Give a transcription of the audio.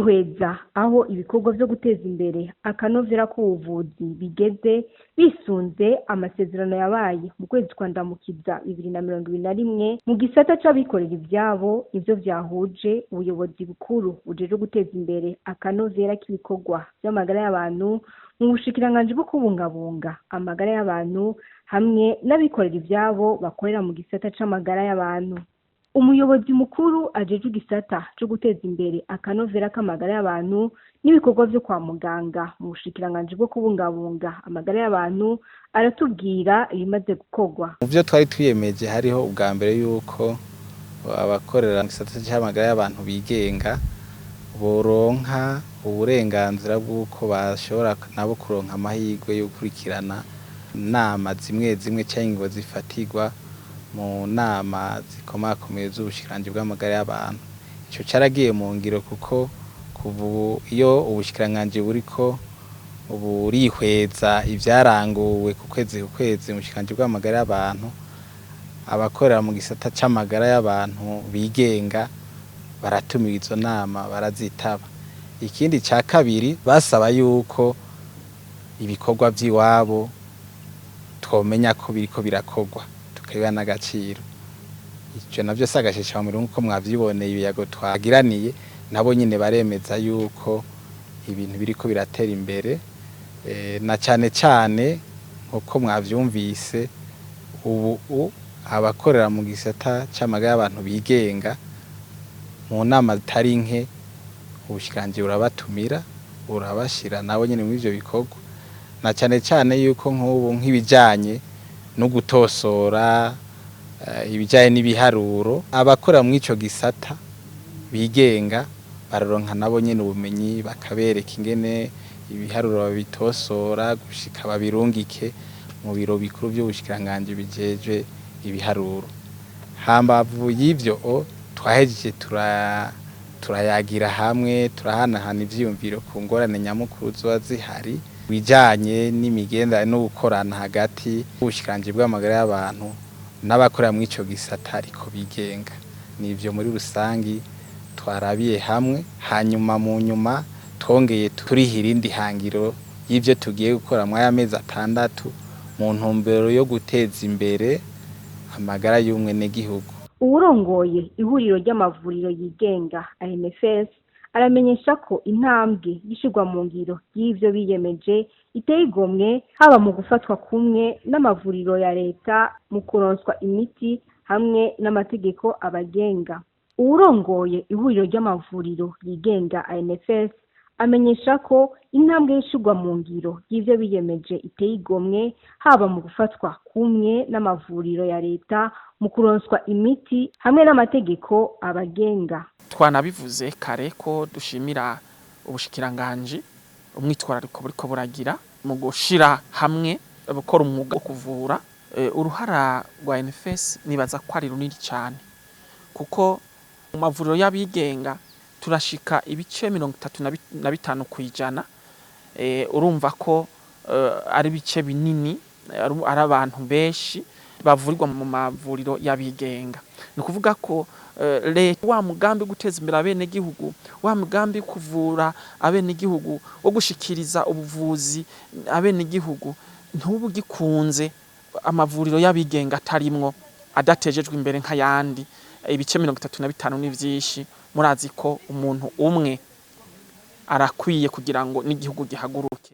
barihweza aho ibikorwa vyo guteza imbere akanovera k'ubuvuzi bigeze bisunze amasezerano yabaye mu kwezi kwa Ndamukiza 2021 mu gisata c'abikorera ivyabo ivyo vyahuje ubuyobozi bukuru bujeje guteza imbere akanovera k'ibikorwa vy'amagara y'abantu mu bushikiranganji bwo kubungabunga amagara y'abantu hamwe n'abikorera ivyabo bakorera mu gisata c'amagara y'abantu. Umuyobozi mukuru ajeje igisata cyo guteza imbere akanovera k'amagara y'abantu n'ibikorwa vyo kwa muganga mu bushikiranganji bwo kubungabunga amagara y'abantu aratubwira ibimaze gukorwa. Mu byo twari twiyemeje hariho ubwa mbere yuko abakorera mu gisata c'amagara y'abantu bigenga boronka uburenganzira bw'uko bashobora nabo kuronka amahirwe yo gukurikirana inama zimwe zimwe canke ngo zifatirwa mu nama zikomakomeye z'ubushikiranganji bw'amagara y'abantu. Ico caragiye mu ngiro kuko kuva iyo ubushikiranganji buriko burihweza ivyaranguwe ku kwezi mu bushikiranganji bw'amagara y'abantu, abakorera mu gisata c'amagara y'abantu bigenga baratumiwe izo nama barazitaba. Ikindi ca kabiri basaba yuko ibikorwa vy'iwabo twomenya ko biriko birakorwa tukiba n'agaciro. Ico navyo sagashesha mu nkuko mwavyiboneye ibiyago twagiraniye nabo nyine baremeza yuko ibintu biriko biratera imbere na cane nkuko mwavyumvise ubu abakorera mu gisata c'amagara y'abantu bigenga mu nama zitari nke ubushikiranganji burabatumira burabashira nabo nyine muri ivyo bikorwa na cane yuko nk'ubu nk'ibijanye no gutosora ibijanye n'ibiharuro abakorera mu ico gisata bigenga bararonka nabo nyene ubumenyi bakabereka ingene ibiharuro babitosora gushika babirungike mu biro bikuru by'ubushikiranganji bijeje ibiharuro. Hambavu y'ivyo twahejeje turayagira hamwe turahanahana ivyiyumviro ku ngorane nyamukuru zoba zihari bijanye n'imigendere no gukorana hagati y'ubushikiranganji bw'amagara y'abantu n'abakorera mu ico gisata ariko bigenga. Nivyo muri rusangi twarabiye hamwe hanyuma mu nyuma twongeye turihira indi hangiro y'ivyo tugiye gukora mu y'amezi 6 mu ntumbero yo guteza imbere amagara y'umwenegihugu. Uwurongoye ihuriro ry'amavuriro yigenga ANFS aramenyesha ko intambwe yishirwa mu ngiro y'ivyo biyemeje iteye igomwe haba mu gufatwa kumwe n'amavuriro ya leta mu kuronswa imiti hamwe n'amategeko abagenga. Uwurongoye ihuriro ry'amavuriro yigenga ANFS amenyesha ko intambwe yishirwa mu ngiro y'ivyo biyemeje iteye igomwe haba mu gufatwa kumwe n'amavuriro ya leta mu kuronswa imiti hamwe n'amategeko abagenga. Twanabivuze kare ko dushimira ubushikiranganji umwitwarariko buriko buragira mu gushira hamwe abakora umwuga wo kuvura. Uruhara rwa ANFS nibaza ko ari runini cyane kuko mu mavuriro y'abigenga turashika ibice 35 kwijana. Urumva ko ari bice binini ari abantu benshi bavurirwa mu mavuriro y'abigenga. Ni kuvuga ko leta wa mugambi guteza imbere abene gihugu wa mugambi kuvura abene gihugu wo gushikiriza ubuvuzi abene gihugu ntubu gikunze amavuriro y'abigenga atarimwo adatejejwe imbere nk'ayandi. Ibice 35 n'ivyishi murazi ko umuntu umwe arakwiye kugira ngo n'igihugu gihaguruke.